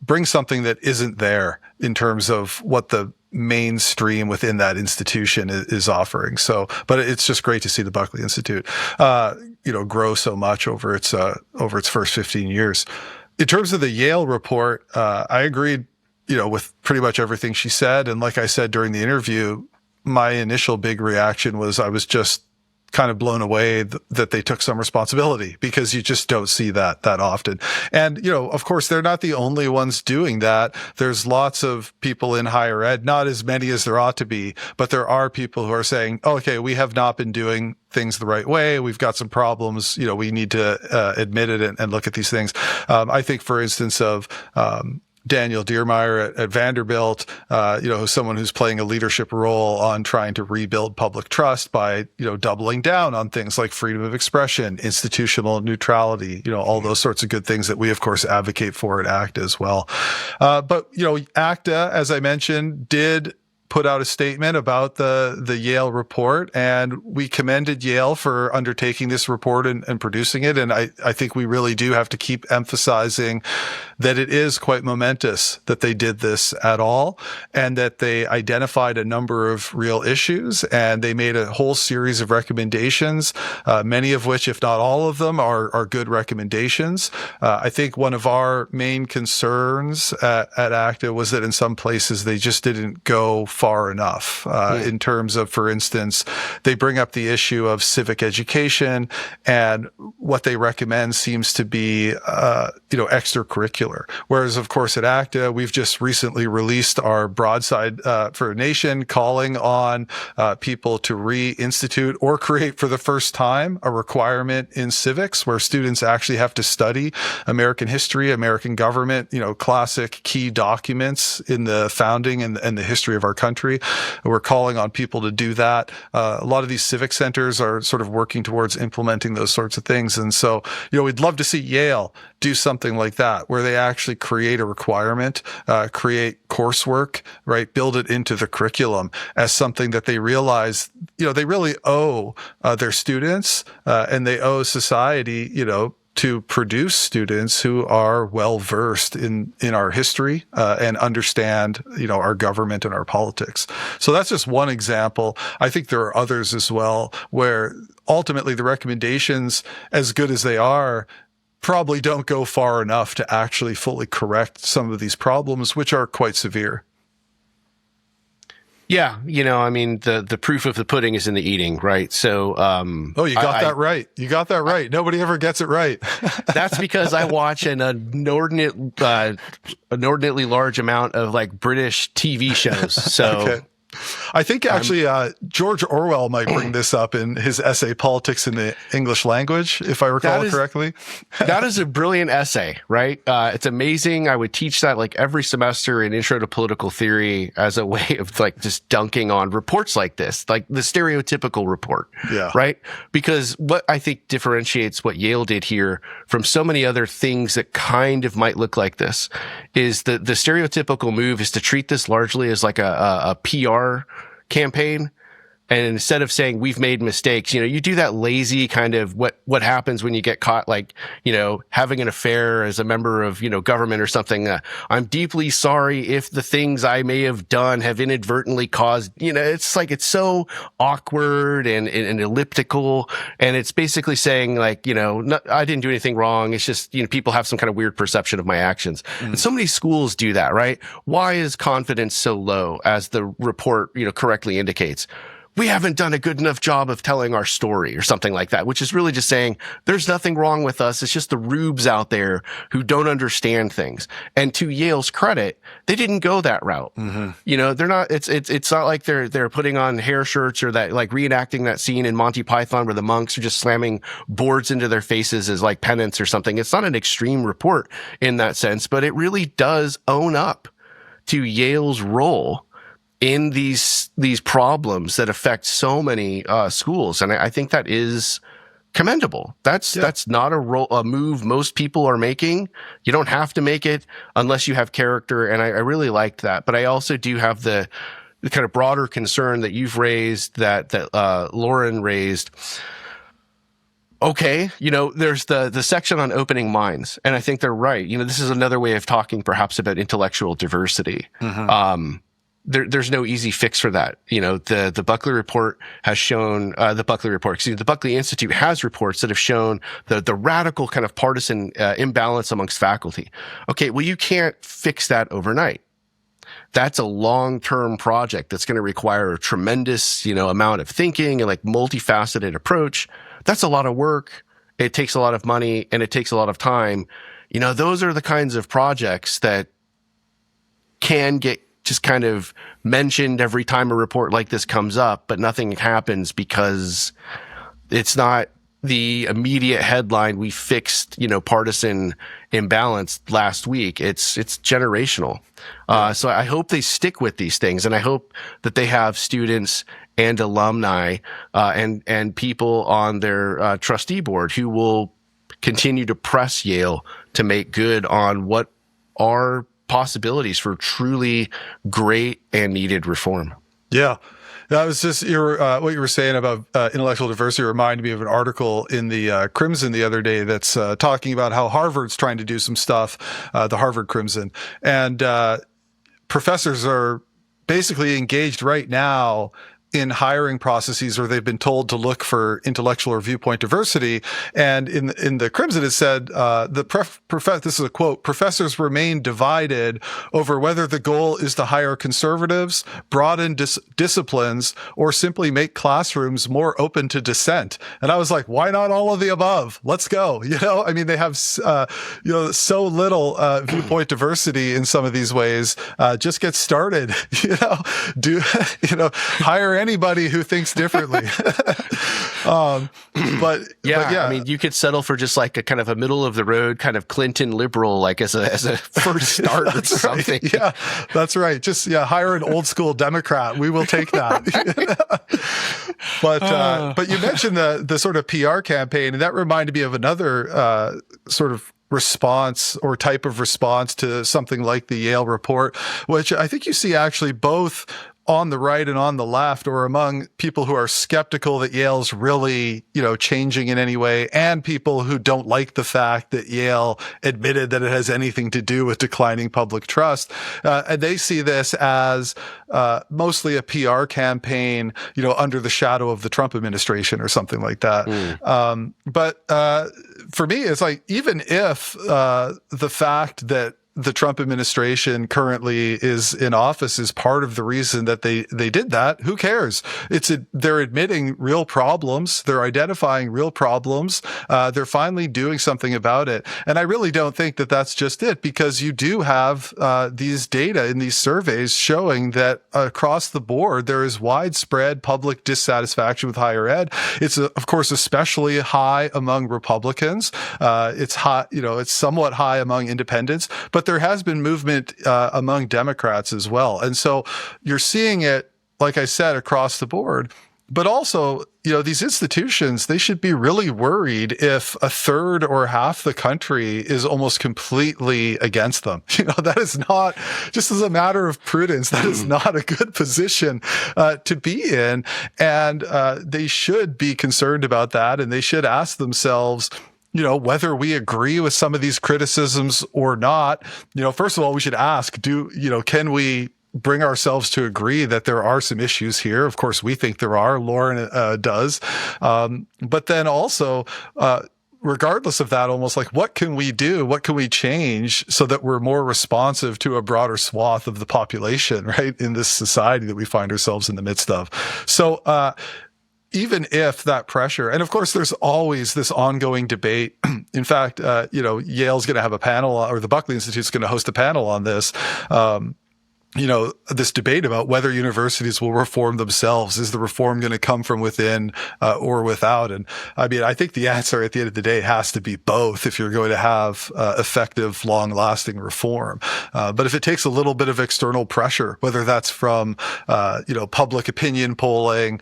bring something that isn't there in terms of what the mainstream within that institution is offering. So, but it's just great to see the Buckley Institute, grow so much over its first 15 years. In terms of the Yale report, I agreed, with pretty much everything she said. And like I said during the interview, my initial big reaction was I was just kind of blown away that they took some responsibility, because you just don't see that often. And, of course, they're not the only ones doing that. There's lots of people in higher ed, not as many as there ought to be, but there are people who are saying, okay, we have not been doing things the right way. We've got some problems. We need to admit it and look at these things. I think, for instance, of Daniel Diermeyer at Vanderbilt, who's someone who's playing a leadership role on trying to rebuild public trust by, doubling down on things like freedom of expression, institutional neutrality, all those sorts of good things that we, of course, advocate for at ACTA as well. But ACTA, as I mentioned, did put out a statement about the Yale report, and we commended Yale for undertaking this report and producing it. And I think we really do have to keep emphasizing that it is quite momentous that they did this at all, and that they identified a number of real issues, and they made a whole series of recommendations, many of which, if not all of them, are good recommendations. I think one of our main concerns at ACTA was that in some places they just didn't go far enough in terms of, for instance, they bring up the issue of civic education, and what they recommend seems to be, extracurricular. Whereas, of course, at ACTA, we've just recently released our broadside for a nation, calling on people to reinstitute or create for the first time a requirement in civics where students actually have to study American history, American government, classic key documents in the founding and the history of our country. We're calling on people to do that. A lot of these civic centers are sort of working towards implementing those sorts of things. And so, we'd love to see Yale do something like that, where they actually create a requirement, create coursework, right? Build it into the curriculum as something that they realize, they really owe their students, and they owe society, to produce students who are well versed in our history and understand, our government and our politics. So that's just one example. I think there are others as well, where ultimately the recommendations, as good as they are, probably don't go far enough to actually fully correct some of these problems, which are quite severe. Yeah, the proof of the pudding is in the eating, right? So, you got that right. You got that right. Nobody ever gets it right. That's because I watch an inordinately large amount of British TV shows. So. Okay. I think actually George Orwell might bring this up in his essay, Politics in the English Language, if I recall correctly. That is a brilliant essay, right? It's amazing. I would teach that every semester in Intro to Political Theory as a way of just dunking on reports like this, like the stereotypical report, right? Because what I think differentiates what Yale did here from so many other things that kind of might look like this is the stereotypical move is to treat this largely as a PR campaign. And instead of saying we've made mistakes, you do that lazy kind of what happens when you get caught, having an affair as a member of, government or something. I'm deeply sorry if the things I may have done have inadvertently caused, it's so awkward and elliptical. And it's basically saying I didn't do anything wrong. It's just, people have some kind of weird perception of my actions. And so many schools do that, right? Why is confidence so low, as the report, correctly indicates? We haven't done a good enough job of telling our story or something like that, which is really just saying there's nothing wrong with us. It's just the rubes out there who don't understand things. And to Yale's credit, they didn't go that route. Mm-hmm. They're not, it's not like they're putting on hair shirts or that reenacting that scene in Monty Python where the monks are just slamming boards into their faces as penance or something. It's not an extreme report in that sense, but it really does own up to Yale's role in these problems that affect so many schools. And I think that is commendable. That's not a move most people are making. You don't have to make it unless you have character. And I really liked that. But I also do have the kind of broader concern that you've raised, that Lauren raised. Okay, there's the section on opening minds, and I think they're right. This is another way of talking perhaps about intellectual diversity. Mm-hmm. there's no easy fix for that. The Buckley report has shown, the Buckley Institute has reports that have shown the radical kind of partisan imbalance amongst faculty. Okay, well, you can't fix that overnight. That's a long-term project that's going to require a tremendous, amount of thinking and like multifaceted approach. That's a lot of work. It takes a lot of money and it takes a lot of time. Those are the kinds of projects that can get just kind of mentioned every time a report like this comes up, but nothing happens because it's not the immediate headline. We fixed, partisan imbalance last week. It's generational. So I hope they stick with these things, and I hope that they have students and alumni, and people on their trustee board who will continue to press Yale to make good on what are possibilities for truly great and needed reform. Yeah. That was just what you were saying about intellectual diversity reminded me of an article in the Crimson the other day that's talking about how Harvard's trying to do some stuff, the Harvard Crimson. And professors are basically engaged right now in hiring processes where they've been told to look for intellectual or viewpoint diversity. And in the Crimson, it said, this is a quote, professors remain divided over whether the goal is to hire conservatives, broaden disciplines, or simply make classrooms more open to dissent. And I was like, why not all of the above? Let's go. They have, so little viewpoint diversity in some of these ways. Just get started, hire anybody who thinks differently. But yeah, you could settle for just like a kind of a middle of the road kind of Clinton liberal, like as a first start or something. Right. Yeah, that's right. Just hire an old school Democrat. We will take that. But you mentioned the sort of PR campaign, and that reminded me of another sort of response or type of response to something like the Yale report, which I think you see actually both on the right and on the left, or among people who are skeptical that Yale's really, changing in any way, and people who don't like the fact that Yale admitted that it has anything to do with declining public trust. And they see this as mostly a PR campaign, under the shadow of the Trump administration or something like that. But for me, it's like, even if the fact that the Trump administration currently is in office is part of the reason that they did that, who cares? They're admitting real problems. They're identifying real problems. They're finally doing something about it. And I really don't think that that's just it, because you do have these data in these surveys showing that across the board, there is widespread public dissatisfaction with higher ed. It's, of course, especially high among Republicans. It's high, it's somewhat high among independents, but there has been movement among Democrats as well. And so you're seeing it, like I said, across the board. But also, these institutions, they should be really worried if a third or half the country is almost completely against them. That is not, just as a matter of prudence, that is not a good position to be in. And they should be concerned about that, and they should ask themselves, whether we agree with some of these criticisms or not. First of all, we should ask, can we bring ourselves to agree that there are some issues here? Of course, we think there are. Lauren does. But then also, regardless of that, almost like, what can we do? What can we change so that we're more responsive to a broader swath of the population, right, in this society that we find ourselves in the midst of? So, even if that pressure, and of course, there's always this ongoing debate. In fact, Yale's going to have a panel, or the Buckley Institute's going to host a panel on this. This debate about whether universities will reform themselves. Is the reform going to come from within or without? And I think the answer at the end of the day has to be both if you're going to have effective, long-lasting reform. But if it takes a little bit of external pressure, whether that's from, public opinion polling,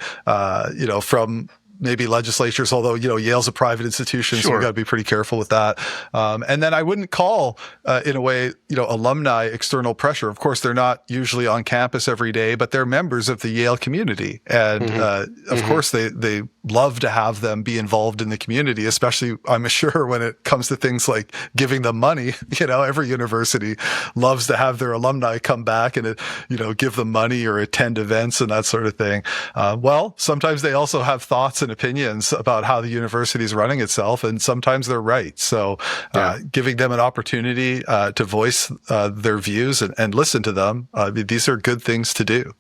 from maybe legislatures, although, Yale's a private institution, so we've got to be pretty careful with that. And then I wouldn't call, in a way, alumni external pressure. Of course, they're not usually on campus every day, but they're members of the Yale community. And, of course, they love to have them be involved in the community, especially, I'm sure, when it comes to things like giving them money. Every university loves to have their alumni come back and, give them money or attend events and that sort of thing. Well, sometimes they also have thoughts and opinions about how the university is running itself, and sometimes they're right. So giving them an opportunity to voice their views and listen to them, these are good things to do.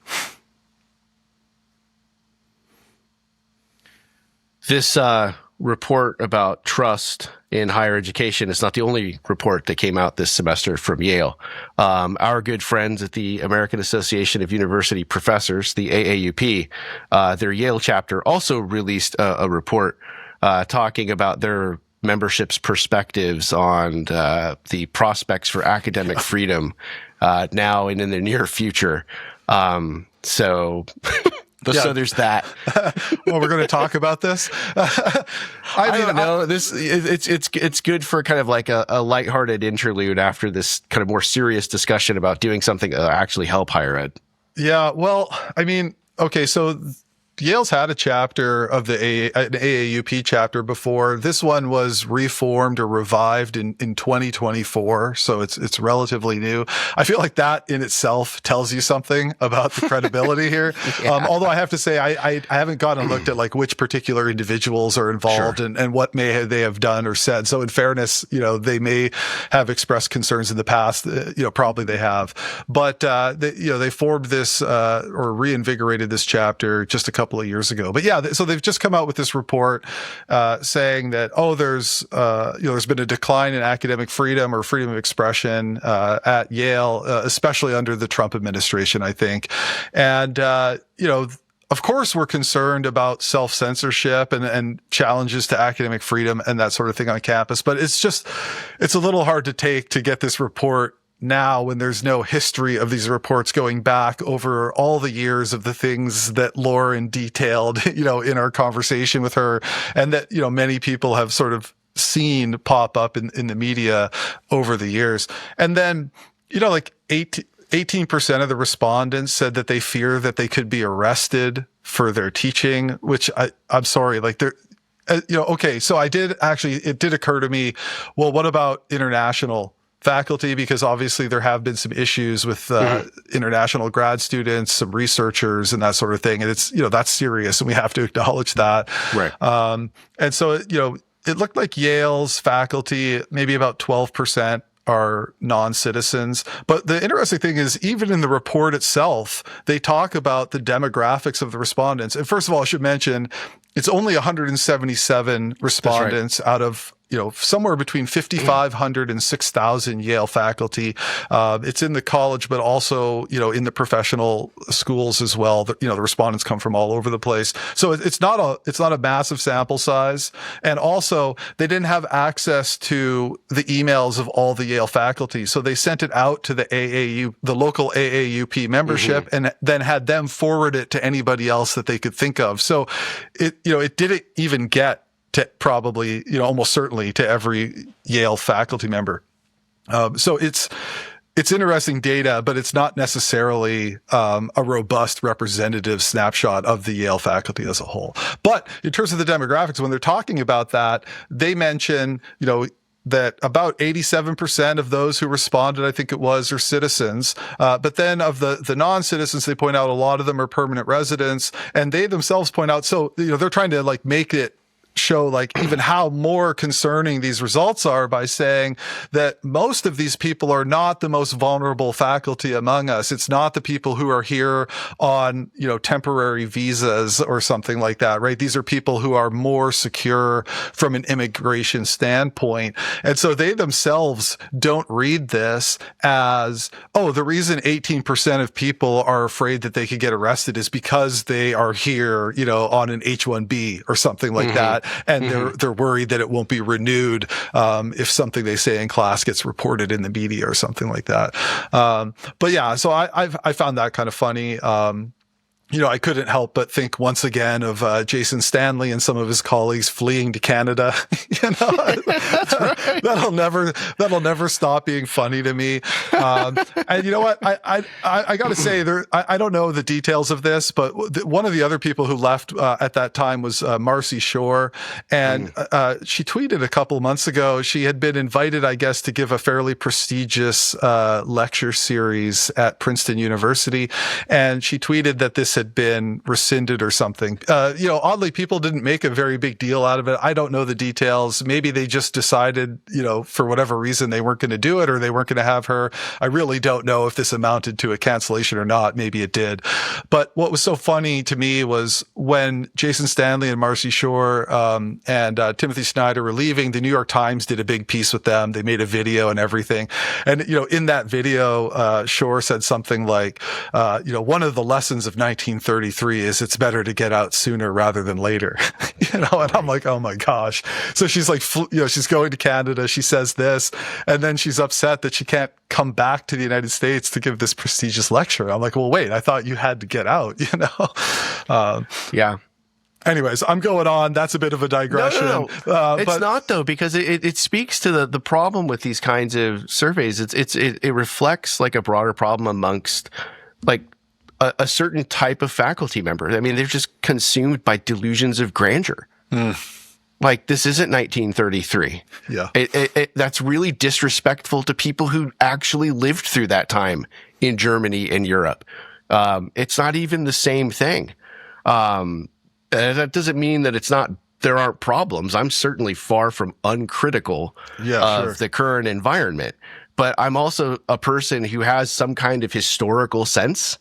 This report about trust in higher education is not the only report that came out this semester from Yale. Our good friends at the American Association of University Professors, the AAUP, their Yale chapter, also released a report talking about their membership's perspectives on the prospects for academic freedom now and in the near future. So there's that. Well, we're going to talk about this. I don't know. It's good for kind of like a lighthearted interlude after this kind of more serious discussion about doing something that will actually help higher ed. Yeah. Well, okay. So Yale's had a chapter of an AAUP chapter before. This one was reformed or revived in 2024, so it's relatively new. I feel like that in itself tells you something about the credibility here. Yeah. Although I have to say I haven't gone and looked at like which particular individuals are involved and what they have done or said. So in fairness, they may have expressed concerns in the past. Probably they have, but they formed this or reinvigorated this chapter just a couple of years ago. But so they've just come out with this report saying that there's been a decline in academic freedom or freedom of expression at Yale, especially under the Trump administration, I think. And of course, we're concerned about self-censorship and challenges to academic freedom and that sort of thing on campus. But it's a little hard to take to get this report now when there's no history of these reports going back over all the years of the things that Lauren detailed, in our conversation with her, and that, many people have sort of seen pop up in the media over the years. And then, like 18% of the respondents said that they fear that they could be arrested for their teaching, which I'm sorry, like they're, okay. So it did occur to me, well, what about international faculty? Because obviously there have been some issues with international grad students, some researchers and that sort of thing. And it's, that's serious and we have to acknowledge that. Right. And so, it looked like Yale's faculty, maybe about 12% are non-citizens. But the interesting thing is, even in the report itself, they talk about the demographics of the respondents. And first of all, I should mention, it's only 177 respondents out of, somewhere between 5,500 and 6,000 Yale faculty. It's in the college, but also, in the professional schools as well. The respondents come from all over the place. So it's not a massive sample size. And also they didn't have access to the emails of all the Yale faculty. So they sent it out to the local AAUP membership and then had them forward it to anybody else that they could think of. So it didn't even get to probably, almost certainly to every Yale faculty member. So it's interesting data, but it's not necessarily a robust representative snapshot of the Yale faculty as a whole. But in terms of the demographics, when they're talking about that, they mention, that about 87% of those who responded, I think it was, are citizens. But then of the non-citizens, they point out a lot of them are permanent residents, and they themselves point out, so, they're trying to like make it show like even how more concerning these results are by saying that most of these people are not the most vulnerable faculty among us. It's not the people who are here on, temporary visas or something like that, right? These are people who are more secure from an immigration standpoint. And so they themselves don't read this as, the reason 18% of people are afraid that they could get arrested is because they are here, on an H-1B or something like that. And they're worried that it won't be renewed if something they say in class gets reported in the media or something like that. But yeah, so I found that kind of funny. I couldn't help but think once again of Jason Stanley and some of his colleagues fleeing to Canada. That's right. that'll never stop being funny to me. And you know what? I got to say, I don't know the details of this, but one of the other people who left at that time was Marcy Shore, and she tweeted a couple months ago. She had been invited, I guess, to give a fairly prestigious lecture series at Princeton University, and she tweeted that this had been rescinded or something. Oddly, people didn't make a very big deal out of it. I don't know the details. Maybe they just decided, for whatever reason, they weren't going to do it, or they weren't going to have her. I really don't know if this amounted to a cancellation or not. Maybe it did. But what was so funny to me was when Jason Stanley and Marcy Shore and Timothy Snyder were leaving, the New York Times did a big piece with them. They made a video and everything. And, in that video, Shore said something like, one of the lessons of 1933 is it's better to get out sooner rather than later. And I'm like, oh my gosh. So she's like, she's going to Canada. She says this, and then she's upset that she can't come back to the United States to give this prestigious lecture. I'm like, well, wait, I thought you had to get out, Yeah. Anyways, I'm going on. That's a bit of a digression. No. It's not though, because it speaks to the problem with these kinds of surveys. It reflects like a broader problem amongst like a certain type of faculty member. I mean, they're just consumed by delusions of grandeur. Like, this isn't 1933. Yeah. That's really disrespectful to people who actually lived through that time in Germany and Europe. It's not even the same thing. That doesn't mean that there aren't problems. I'm certainly far from uncritical of the current environment, but I'm also a person who has some kind of historical sense,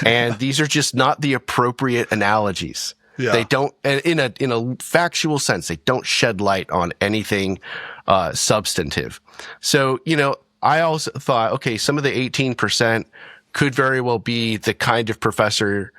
and these are just not the appropriate analogies. Yeah. They don't, in a factual sense, they don't shed light on anything substantive. So, I also thought, okay, some of the 18% could very well be the kind of professor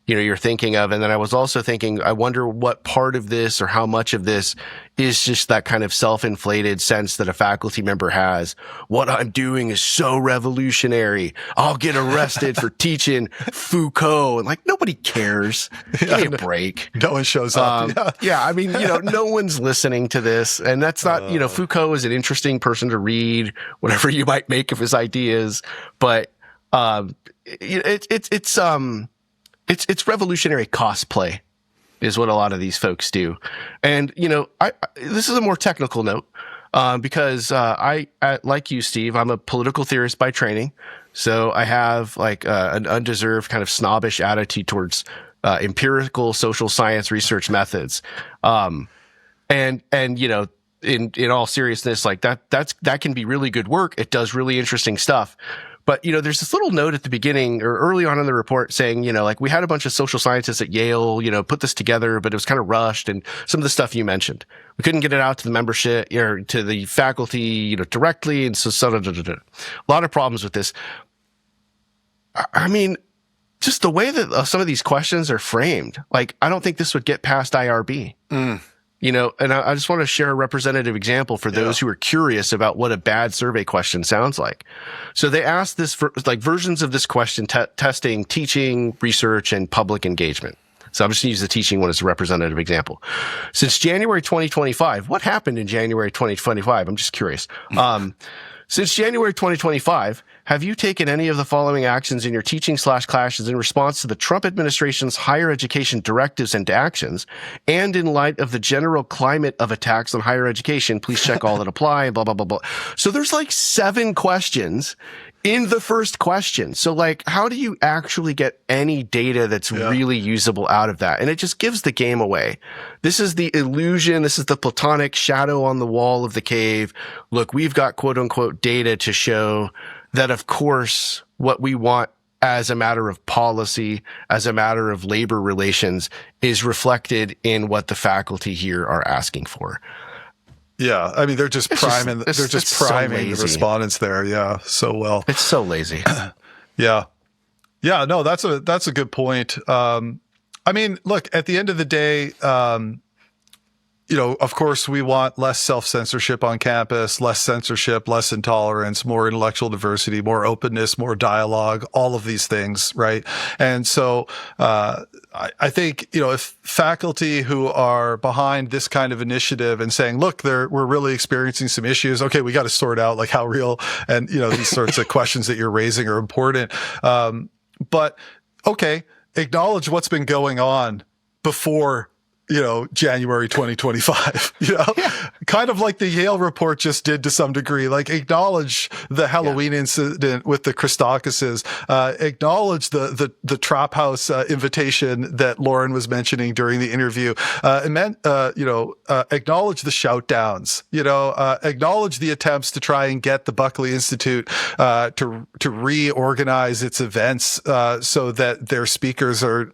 you're thinking of. And then I was also thinking, I wonder what part of this or how much of this is just that kind of self-inflated sense that a faculty member has. What I'm doing is so revolutionary. I'll get arrested for teaching Foucault. And like, nobody cares. Give me a break. No one shows up. Yeah. I mean, no one's listening to this. And that's not, Foucault is an interesting person to read, whatever you might make of his ideas. But, it's revolutionary cosplay is what a lot of these folks do. And, this is a more technical note, because, like you, Steve, I'm a political theorist by training. So I have like, an undeserved kind of snobbish attitude towards, empirical social science research methods. In all seriousness, like that can be really good work. It does really interesting stuff. But, there's this little note at the beginning or early on in the report saying, like we had a bunch of social scientists at Yale, put this together, but it was kind of rushed, and some of the stuff you mentioned, we couldn't get it out to the membership or to the faculty, directly. And so a lot of problems with this. I mean, just the way that some of these questions are framed, like, I don't think this would get past IRB. And I just want to share a representative example for those who are curious about what a bad survey question sounds like. So they asked this for like versions of this question, testing teaching, research, and public engagement. So I'm just going to use the teaching one as a representative example. Since January 2025, what happened in January 2025? I'm just curious. Since January 2025, have you taken any of the following actions in your teaching/classes in response to the Trump administration's higher education directives and actions, and in light of the general climate of attacks on higher education? Please check all that apply, blah, blah, blah, blah. So there's like 7 questions in the first question. So like, how do you actually get any data that's really usable out of that? And it just gives the game away. This is the illusion. This is the platonic shadow on the wall of the cave. Look, we've got quote unquote data to show that, of course, what we want as a matter of policy, as a matter of labor relations, is reflected in what the faculty here are asking for. Yeah, I mean, they're just priming. They're just priming the respondents there. Yeah, so well. It's so lazy. Yeah. No, that's a good point. I mean, look, at the end of the day, of course, we want less self-censorship on campus, less censorship, less intolerance, more intellectual diversity, more openness, more dialogue, all of these things, right? And so I think, if faculty who are behind this kind of initiative and saying, look, we're really experiencing some issues. Okay, we got to sort out like how real and, these sorts of questions that you're raising are important. But okay, acknowledge what's been going on before January 2025, kind of like the Yale report just did to some degree, like acknowledge the Halloween incident with the Christakuses, acknowledge the trap house invitation that Lauren was mentioning during the interview, acknowledge the shout downs, acknowledge the attempts to try and get the Buckley Institute to reorganize its events so that their speakers are,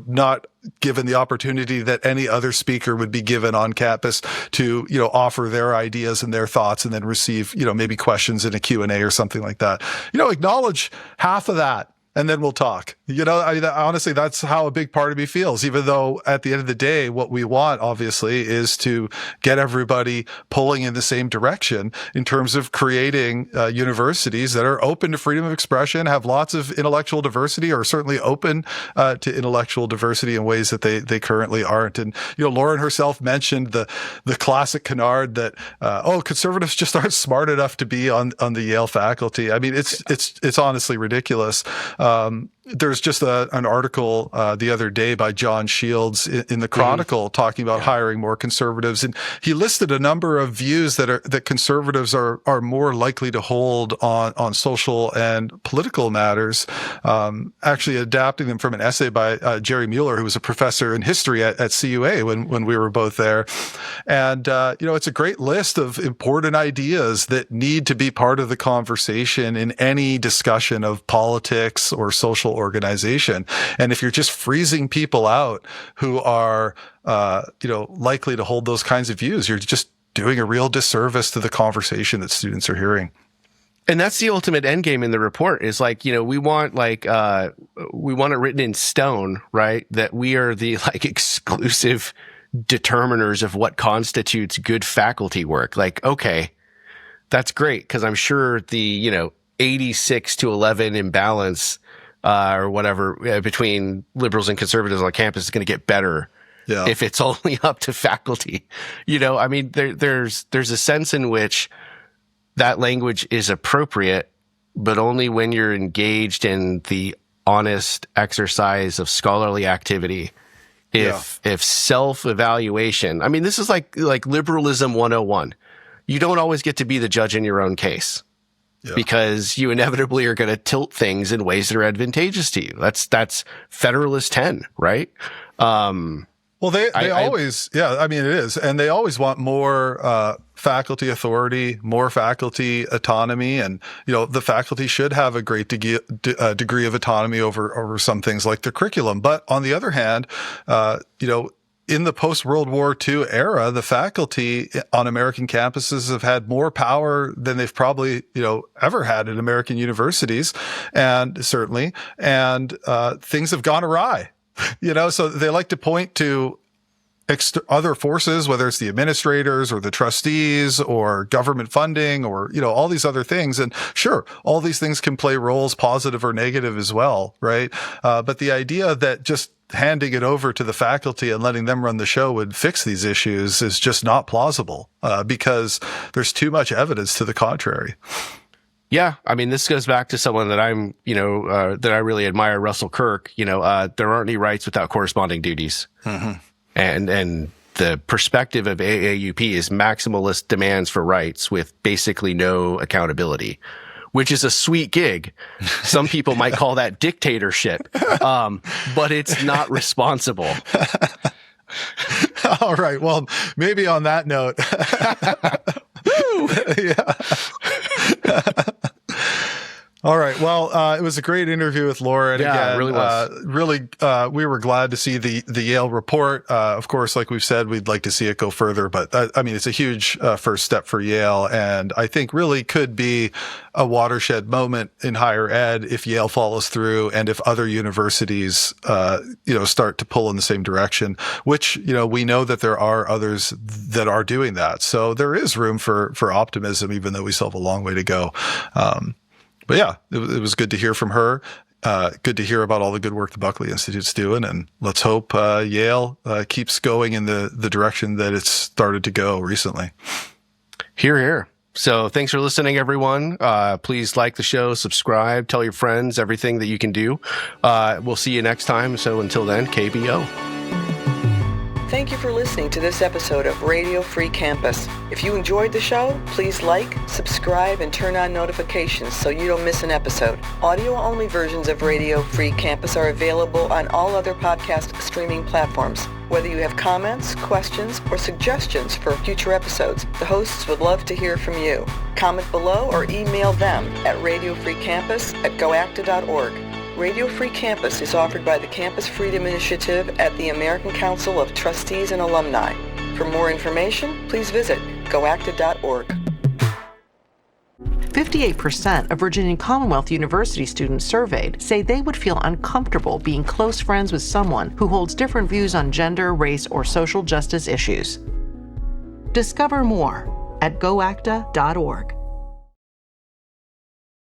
not given the opportunity that any other speaker would be given on campus to, offer their ideas and their thoughts and then receive, maybe questions in a Q&A or something like that. Acknowledge half of that. And then we'll talk. Honestly, that's how a big part of me feels, even though at the end of the day, what we want, obviously, is to get everybody pulling in the same direction in terms of creating universities that are open to freedom of expression, have lots of intellectual diversity, or certainly open to intellectual diversity in ways that they currently aren't. And, Lauren herself mentioned the classic canard that, conservatives just aren't smart enough to be on the Yale faculty. I mean, it's honestly ridiculous. There's just an article the other day by John Shields in the Chronicle talking about hiring more conservatives, and he listed a number of views that conservatives are more likely to hold on social and political matters. Actually, adapting them from an essay by Jerry Mueller, who was a professor in history at CUA when we were both there, and it's a great list of important ideas that need to be part of the conversation in any discussion of politics or social organization. And if you're just freezing people out who are, likely to hold those kinds of views, you're just doing a real disservice to the conversation that students are hearing. And that's the ultimate end game in the report is like, we want it written in stone, right? That we are the exclusive determiners of what constitutes good faculty work. Like, okay, that's great. 'Cause I'm sure the, 86-11 imbalance or whatever between liberals and conservatives on campus is going to get better if it's only up to faculty. I mean, there's a sense in which that language is appropriate, but only when you're engaged in the honest exercise of scholarly activity. If self-evaluation, I mean, this is like liberalism 101. You don't always get to be the judge in your own case. Yeah. Because you inevitably are going to tilt things in ways that are advantageous to you. That's Federalist 10, right? Well, they always, I mean, it is. And they always want more faculty authority, more faculty autonomy. And, the faculty should have a great degree of autonomy over some things like the curriculum. But on the other hand, in the post-World War II era, the faculty on American campuses have had more power than they've probably, ever had in American universities, and things have gone awry, so they like to point to other forces, whether it's the administrators or the trustees or government funding or, all these other things. And sure, all these things can play roles, positive or negative as well, right? But the idea that just handing it over to the faculty and letting them run the show would fix these issues is just not plausible, because there's too much evidence to the contrary. Yeah. I mean, this goes back to someone that I'm, that I really admire, Russell Kirk. There aren't any rights without corresponding duties. Mm-hmm. And the perspective of AAUP is maximalist demands for rights with basically no accountability, which is a sweet gig. Some people might call that dictatorship, but it's not responsible. All right. Well, maybe on that note. All right. Well, it was a great interview with Lauren. Yeah, Again, it really was. We were glad to see the Yale report. Of course, like we've said, we'd like to see it go further, but I mean, it's a huge first step for Yale, and I think really could be a watershed moment in higher ed if Yale follows through and if other universities, start to pull in the same direction, which, we know that there are others that are doing that. So there is room for optimism, even though we still have a long way to go. But yeah, it was good to hear from her. Good to hear about all the good work the Buckley Institute's doing. And let's hope Yale keeps going in the direction that it's started to go recently. Hear, hear. So thanks for listening, everyone. Please like the show, subscribe, tell your friends, everything that you can do. We'll see you next time. So until then, KBO. Thank you for listening to this episode of Radio Free Campus. If you enjoyed the show, please like, subscribe, and turn on notifications so you don't miss an episode. Audio-only versions of Radio Free Campus are available on all other podcast streaming platforms. Whether you have comments, questions, or suggestions for future episodes, the hosts would love to hear from you. Comment below or email them at radiofreecampus@goacta.org. Radio Free Campus is offered by the Campus Freedom Initiative at the American Council of Trustees and Alumni. For more information, please visit goacta.org. 58% of Virginia Commonwealth University students surveyed say they would feel uncomfortable being close friends with someone who holds different views on gender, race, or social justice issues. Discover more at goacta.org.